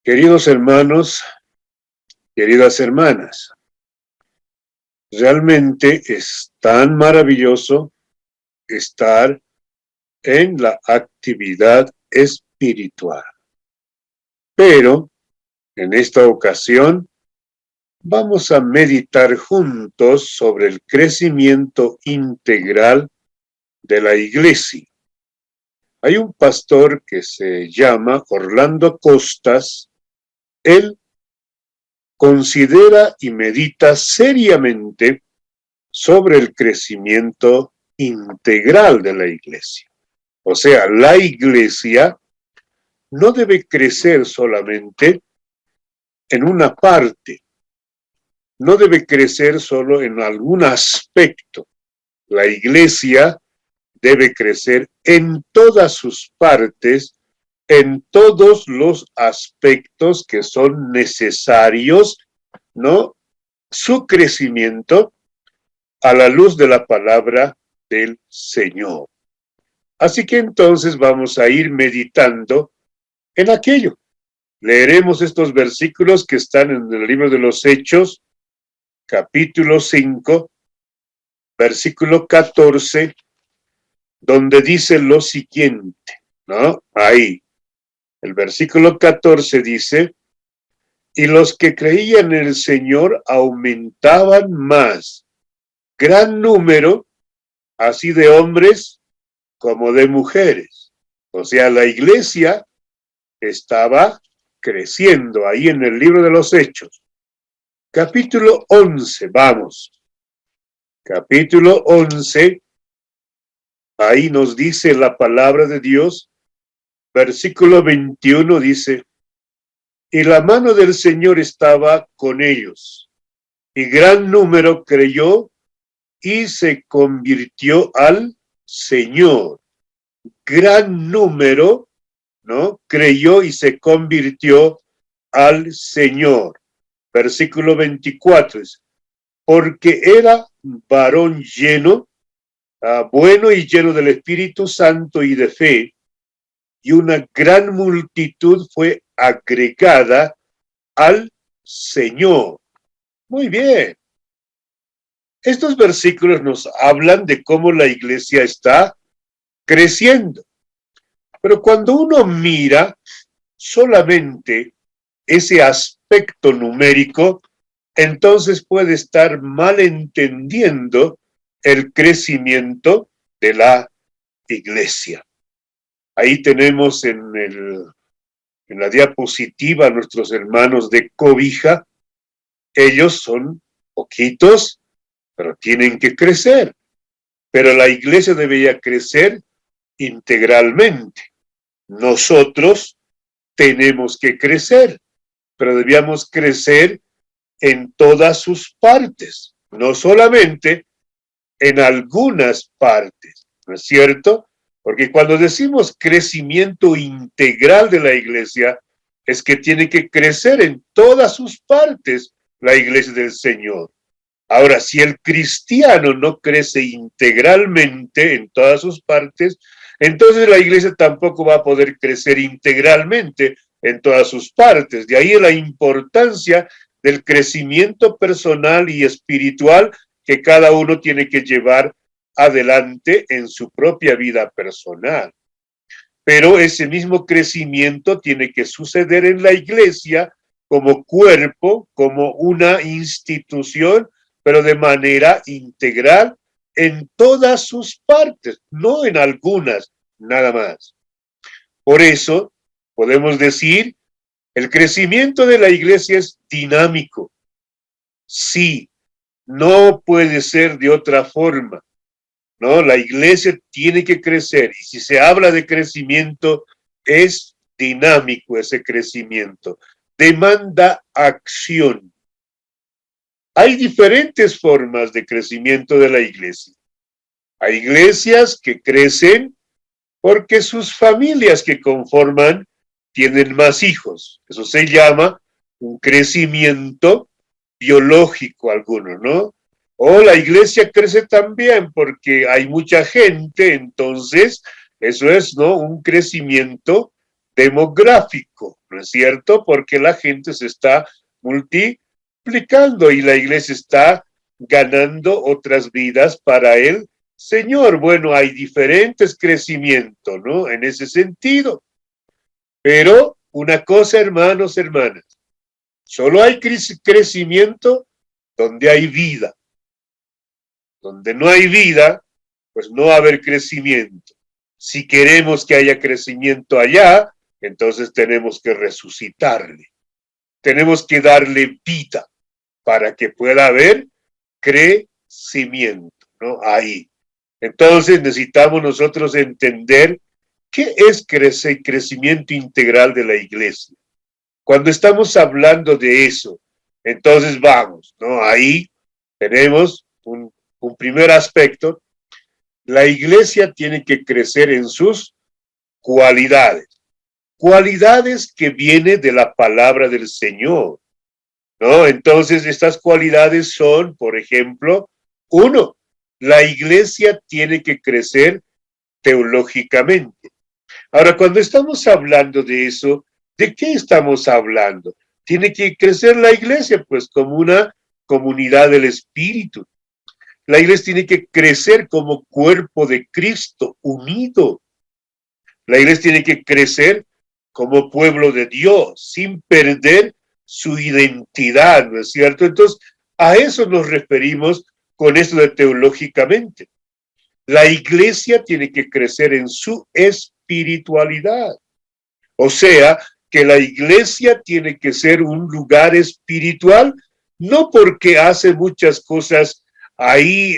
Queridos hermanos, queridas hermanas, realmente es tan maravilloso estar en la actividad espiritual. Pero en esta ocasión vamos a meditar juntos sobre el crecimiento integral de la iglesia. Hay un pastor que se llama Orlando Costas. Él considera y medita seriamente sobre el crecimiento integral de la iglesia. O sea, la iglesia no debe crecer solamente en una parte, no debe crecer solo en algún aspecto. La iglesia debe crecer en todas sus partes, en todos los aspectos que son necesarios, ¿no? Su crecimiento a la luz de la palabra del Señor. Así que entonces vamos a ir meditando en aquello. Leeremos estos versículos que están en el libro de los Hechos, capítulo 5, versículo 14, donde dice lo siguiente, ¿no? Ahí, el versículo 14 dice: y los que creían en el Señor aumentaban más, gran número, así de hombres como de mujeres. O sea, la iglesia estaba creciendo ahí en el libro de los Hechos. Capítulo 11, vamos. Capítulo 11, ahí nos dice la palabra de Dios. Versículo 21 dice: y la mano del Señor estaba con ellos, y gran número creyó y se convirtió al Señor. Gran número, ¿no? Creyó y se convirtió al Señor. Versículo 24 dice: porque era varón lleno, bueno y lleno del Espíritu Santo y de fe, y una gran multitud fue agregada al Señor. Muy bien. Estos versículos nos hablan de cómo la iglesia está creciendo. Pero cuando uno mira solamente ese aspecto numérico, entonces puede estar malentendiendo el crecimiento de la iglesia. Ahí tenemos en la diapositiva a nuestros hermanos de Cobija. Ellos son poquitos, pero tienen que crecer. Pero la iglesia debería crecer integralmente. Nosotros tenemos que crecer, pero debíamos crecer en todas sus partes, no solamente en algunas partes, ¿no es cierto? Porque cuando decimos crecimiento integral de la iglesia, es que tiene que crecer en todas sus partes la iglesia del Señor. Ahora, si el cristiano no crece integralmente en todas sus partes, entonces la iglesia tampoco va a poder crecer integralmente en todas sus partes. De ahí la importancia del crecimiento personal y espiritual que cada uno tiene que llevar adelante en su propia vida personal. Pero ese mismo crecimiento tiene que suceder en la iglesia como cuerpo, como una institución, pero de manera integral en todas sus partes, no en algunas, nada más. Por eso podemos decir, el crecimiento de la iglesia es dinámico. Sí, no puede ser de otra forma, ¿no? La iglesia tiene que crecer, y si se habla de crecimiento, es dinámico ese crecimiento. Demanda acción. Hay diferentes formas de crecimiento de la iglesia. Hay iglesias que crecen porque sus familias que conforman tienen más hijos. Eso se llama un crecimiento biológico alguno, ¿no? O la iglesia crece también porque hay mucha gente, entonces eso es, ¿no? Un crecimiento demográfico, ¿no es cierto? Porque la gente se está multiplicando y la iglesia está ganando otras vidas para el Señor. Bueno, hay diferentes crecimientos, ¿no? En ese sentido. Pero una cosa, hermanos, hermanas, solo hay crecimiento donde hay vida. Donde no hay vida, pues no va a haber crecimiento. Si queremos que haya crecimiento allá, entonces tenemos que resucitarle. Tenemos que darle vida para que pueda haber crecimiento, ¿no? Ahí. Entonces necesitamos nosotros entender qué es crecimiento integral de la iglesia. Cuando estamos hablando de eso, entonces vamos, ¿no? Ahí tenemos un primer aspecto. La iglesia tiene que crecer en sus cualidades. Cualidades que vienen de la palabra del Señor, ¿no? Entonces, estas cualidades son, por ejemplo, uno, la iglesia tiene que crecer teológicamente. Ahora, cuando estamos hablando de eso, ¿de qué estamos hablando? Tiene que crecer la iglesia, pues, como una comunidad del Espíritu. La iglesia tiene que crecer como cuerpo de Cristo, unido. La iglesia tiene que crecer como pueblo de Dios, sin perder su identidad, ¿no es cierto? Entonces, a eso nos referimos con esto de teológicamente. La iglesia tiene que crecer en su espiritualidad. O sea, que la iglesia tiene que ser un lugar espiritual, no porque hace muchas cosas ahí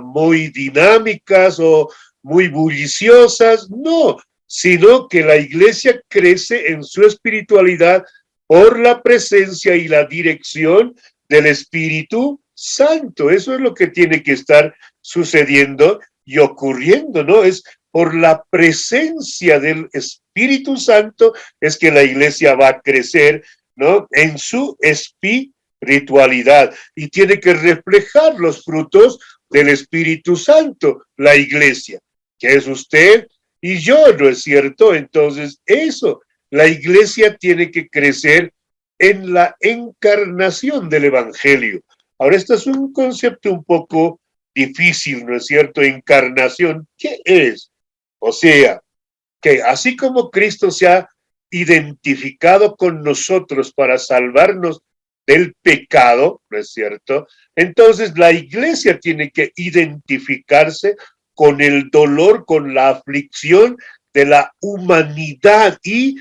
muy dinámicas o muy bulliciosas, no, sino que la iglesia crece en su espiritualidad por la presencia y la dirección del Espíritu Santo. Eso es lo que tiene que estar sucediendo y ocurriendo, ¿no? Es por la presencia del Espíritu Santo es que la iglesia va a crecer, ¿no? En su espiritualidad y tiene que reflejar los frutos del Espíritu Santo, la iglesia, que es usted y yo, ¿no es cierto? Entonces, eso, la iglesia tiene que crecer en la encarnación del Evangelio. Ahora, este es un concepto un poco difícil, ¿no es cierto? Encarnación, ¿qué es? O sea, que así como Cristo se ha identificado con nosotros para salvarnos del pecado, ¿no es cierto? Entonces la iglesia tiene que identificarse con el dolor, con la aflicción de la humanidad y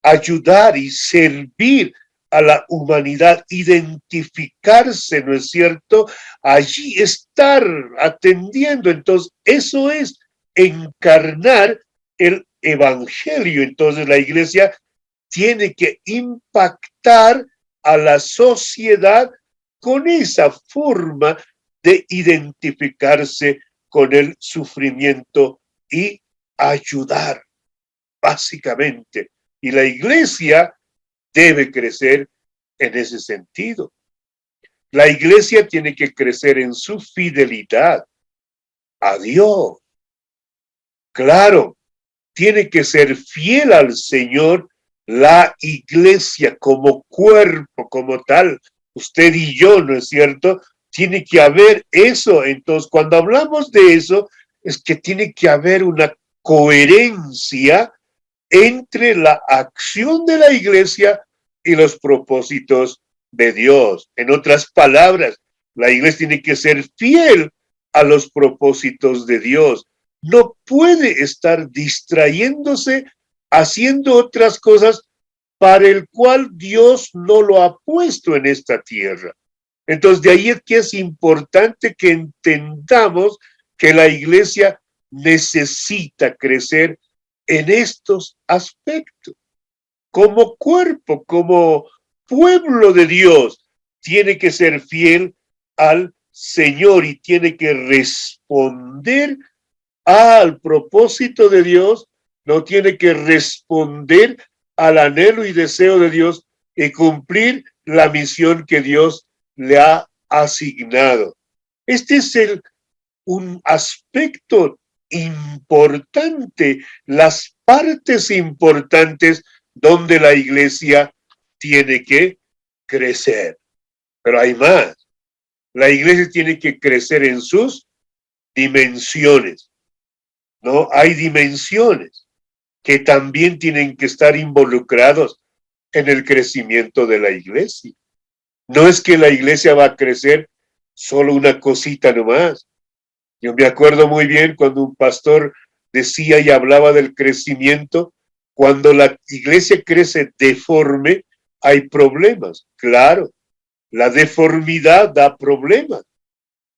ayudar y servir a la humanidad, identificarse, ¿no es cierto? Allí estar atendiendo. Entonces, eso es encarnar el evangelio. Entonces, la iglesia tiene que impactar a la sociedad con esa forma de identificarse con el sufrimiento y ayudar, básicamente. Y la iglesia debe crecer en ese sentido. La iglesia tiene que crecer en su fidelidad a Dios. Claro, tiene que ser fiel al Señor la iglesia como cuerpo, como tal. Usted y yo, ¿no es cierto? Tiene que haber eso. Entonces, cuando hablamos de eso, es que tiene que haber una coherencia entre la acción de la iglesia y los propósitos de Dios. En otras palabras, la iglesia tiene que ser fiel a los propósitos de Dios. No puede estar distrayéndose haciendo otras cosas para el cual Dios no lo ha puesto en esta tierra. Entonces, de ahí es que es importante que entendamos que la iglesia necesita crecer en estos aspectos. Como cuerpo, como pueblo de Dios, tiene que ser fiel al Señor y tiene que responder al propósito de Dios, no tiene que responder al anhelo y deseo de Dios y cumplir la misión que Dios le ha asignado. Este es un aspecto importante, las partes importantes donde la iglesia tiene que crecer. Pero hay más. La iglesia tiene que crecer en sus dimensiones, ¿no? Hay dimensiones que también tienen que estar involucrados en el crecimiento de la iglesia. No es que la iglesia va a crecer solo una cosita nomás. Yo me acuerdo muy bien cuando un pastor decía y hablaba del crecimiento. Cuando la iglesia crece deforme, hay problemas. Claro, la deformidad da problemas.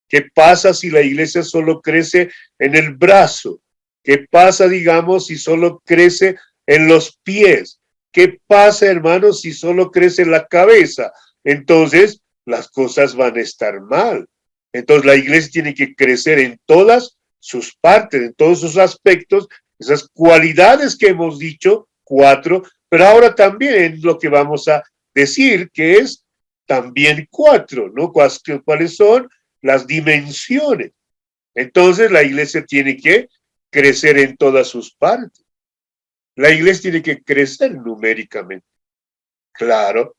¿Qué pasa si la iglesia solo crece en el brazo? ¿Qué pasa, digamos, si solo crece en los pies? ¿Qué pasa, hermanos, si solo crece en la cabeza? Entonces, las cosas van a estar mal. Entonces, la iglesia tiene que crecer en todas sus partes, en todos sus aspectos, esas cualidades que hemos dicho, 4, pero ahora también en lo que vamos a decir, que es también 4, ¿no? ¿Cuáles son? Las dimensiones. Entonces la iglesia tiene que crecer en todas sus partes. La iglesia tiene que crecer numéricamente. Claro,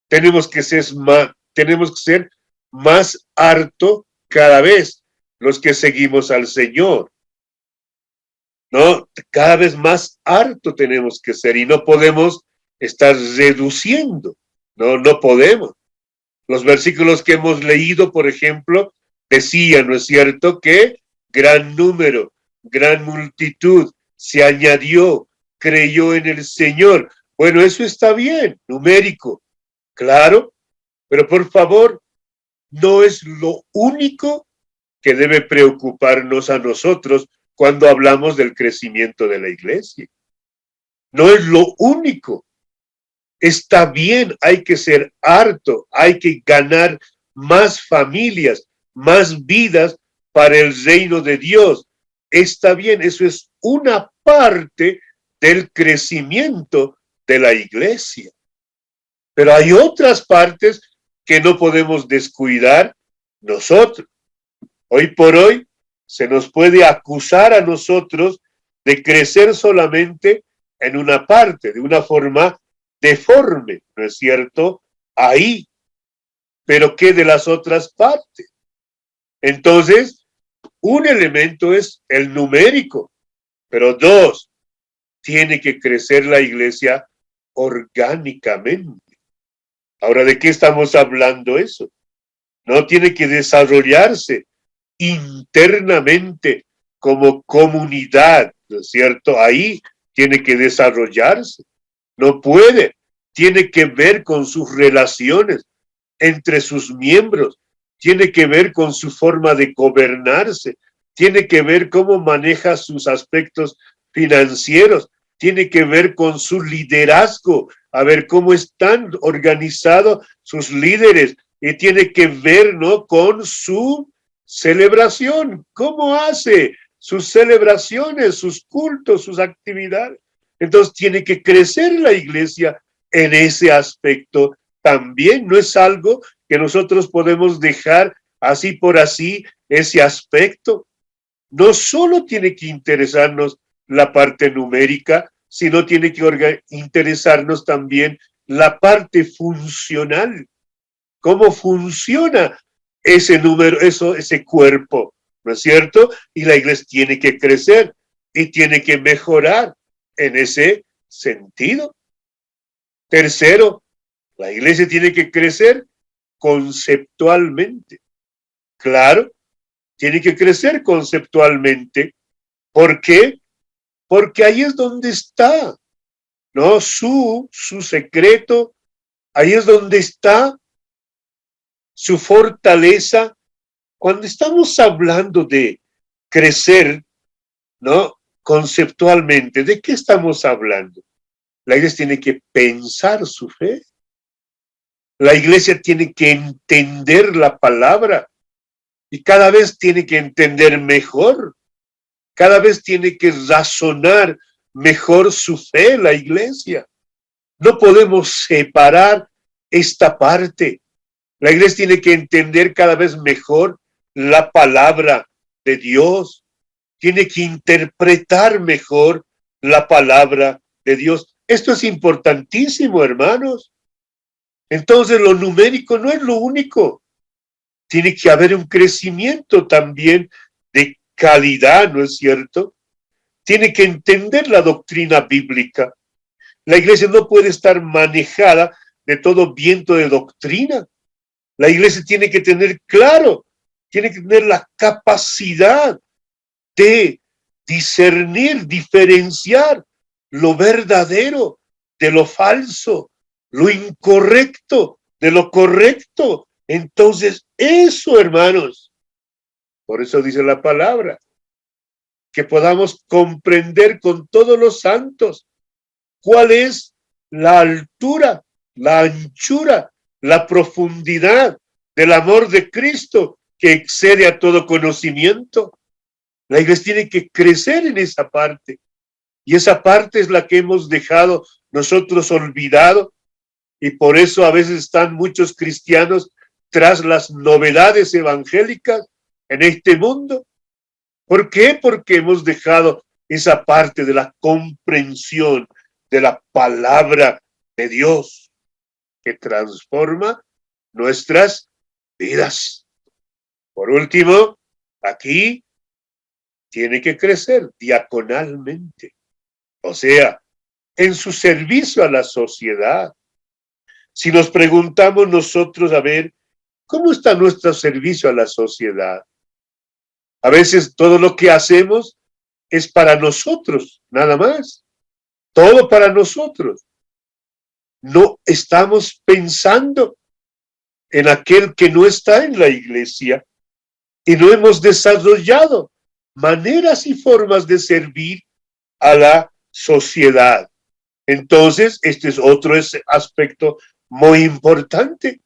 tenemos que ser más harto cada vez los que seguimos al Señor. ¿No? Cada vez más harto tenemos que ser y no podemos estar reduciendo. No podemos. Los versículos que hemos leído, por ejemplo, decían, ¿no es cierto?, que gran número, gran multitud se añadió, creyó en el Señor. Bueno, eso está bien, numérico, claro, pero por favor, no es lo único que debe preocuparnos a nosotros cuando hablamos del crecimiento de la iglesia. No es lo único. Está bien, hay que ser harto, hay que ganar más familias, más vidas para el reino de Dios. Está bien, eso es una parte del crecimiento de la iglesia. Pero hay otras partes que no podemos descuidar nosotros. Hoy por hoy se nos puede acusar a nosotros de crecer solamente en una parte, de una forma deforme, ¿no es cierto? Ahí, pero ¿qué de las otras partes? Entonces, un elemento es el numérico, pero 2, tiene que crecer la iglesia orgánicamente. Ahora, ¿de qué estamos hablando eso? No tiene que desarrollarse internamente como comunidad, ¿no es cierto? Ahí tiene que desarrollarse. No puede, tiene que ver con sus relaciones entre sus miembros, tiene que ver con su forma de gobernarse, tiene que ver cómo maneja sus aspectos financieros, tiene que ver con su liderazgo, a ver cómo están organizados sus líderes, y tiene que ver, ¿no?, con su celebración, cómo hace sus celebraciones, sus cultos, sus actividades. Entonces tiene que crecer la iglesia en ese aspecto también. No es algo que nosotros podemos dejar así por así, ese aspecto. No solo tiene que interesarnos la parte numérica, sino tiene que interesarnos también la parte funcional. ¿Cómo funciona ese número, ese cuerpo? ¿No es cierto? Y la iglesia tiene que crecer y tiene que mejorar en ese sentido. Tercero, la iglesia tiene que crecer conceptualmente. Claro, tiene que crecer conceptualmente. ¿Por qué? Porque ahí es donde está, ¿no? Su secreto, ahí es donde está su fortaleza. Cuando estamos hablando de crecer, ¿no?, conceptualmente, ¿de qué estamos hablando? La iglesia tiene que pensar su fe. La iglesia tiene que entender la palabra y cada vez tiene que entender mejor. Cada vez tiene que razonar mejor su fe, la iglesia. No podemos separar esta parte. La iglesia tiene que entender cada vez mejor la palabra de Dios. Tiene que interpretar mejor la palabra de Dios. Esto es importantísimo, hermanos. Entonces, lo numérico no es lo único. Tiene que haber un crecimiento también de calidad, ¿no es cierto? Tiene que entender la doctrina bíblica. La iglesia no puede estar manejada de todo viento de doctrina. La iglesia tiene que tener claro, tiene que tener la capacidad de discernir, diferenciar lo verdadero de lo falso, lo incorrecto de lo correcto. Entonces, eso, hermanos, por eso dice la palabra, que podamos comprender con todos los santos cuál es la altura, la anchura, la profundidad del amor de Cristo que excede a todo conocimiento. La iglesia tiene que crecer en esa parte, y esa parte es la que hemos dejado nosotros olvidado, y por eso a veces están muchos cristianos tras las novedades evangélicas en este mundo. ¿Por qué? Porque hemos dejado esa parte de la comprensión de la palabra de Dios que transforma nuestras vidas. Por último, aquí tiene que crecer diaconalmente, o sea, en su servicio a la sociedad. Si nos preguntamos nosotros, a ver, ¿cómo está nuestro servicio a la sociedad? A veces todo lo que hacemos es para nosotros, nada más. Todo para nosotros. No estamos pensando en aquel que no está en la iglesia y no hemos desarrollado maneras y formas de servir a la sociedad. Entonces, este es otro aspecto muy importante.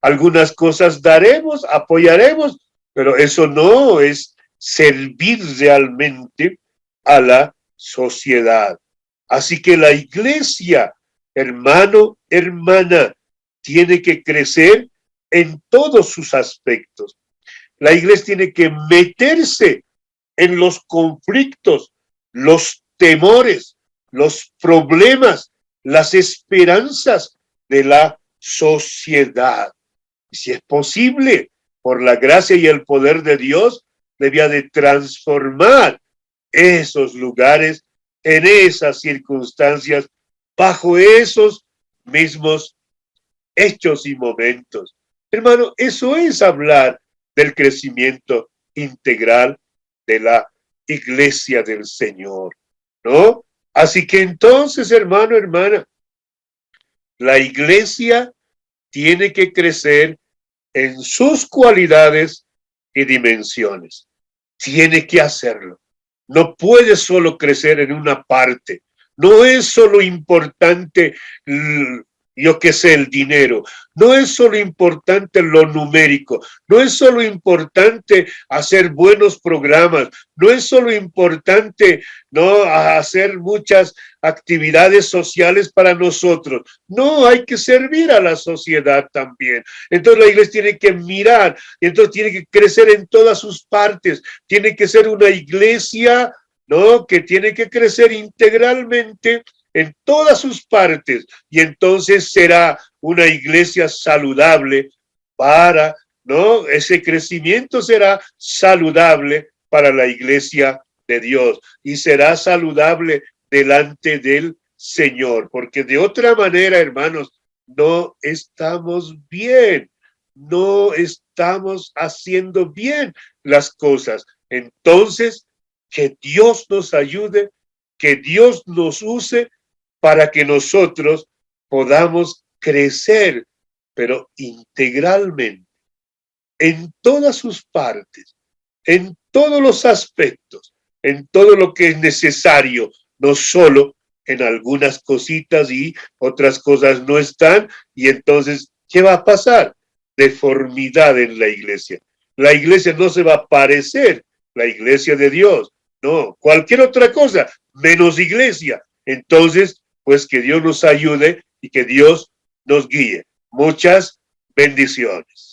Algunas cosas daremos, apoyaremos, pero eso no es servir realmente a la sociedad. Así que la iglesia, hermano, hermana, tiene que crecer en todos sus aspectos. La iglesia tiene que meterse en los conflictos, los temores, los problemas, las esperanzas de la sociedad. Si es posible, por la gracia y el poder de Dios, debía de transformar esos lugares en esas circunstancias, bajo esos mismos hechos y momentos. Hermano, eso es hablar del crecimiento integral de la iglesia del Señor, ¿no? Así que entonces, hermano, hermana, la iglesia tiene que crecer en sus cualidades y dimensiones. Tiene que hacerlo. No puede solo crecer en una parte. No es solo importante, yo qué sé, el dinero. No es solo importante lo numérico. No es solo importante hacer buenos programas. No es solo importante, no, hacer muchas actividades sociales para nosotros. No, hay que servir a la sociedad también. Entonces la iglesia tiene que mirar, y entonces tiene que crecer en todas sus partes. Tiene que ser una iglesia, ¿no?, que tiene que crecer integralmente en todas sus partes, y entonces será una iglesia saludable para, ¿no? Ese crecimiento será saludable para la iglesia de Dios y será saludable delante del Señor, porque de otra manera, hermanos, no estamos bien, no estamos haciendo bien las cosas. Entonces, que Dios nos ayude, que Dios nos use para que nosotros podamos crecer, pero integralmente, en todas sus partes, en todos los aspectos, en todo lo que es necesario, no solo en algunas cositas y otras cosas no están, y entonces, ¿qué va a pasar? Deformidad en la iglesia. La iglesia no se va a parecer la iglesia de Dios, no, cualquier otra cosa, menos iglesia. Entonces, pues que Dios nos ayude y que Dios nos guíe. Muchas bendiciones.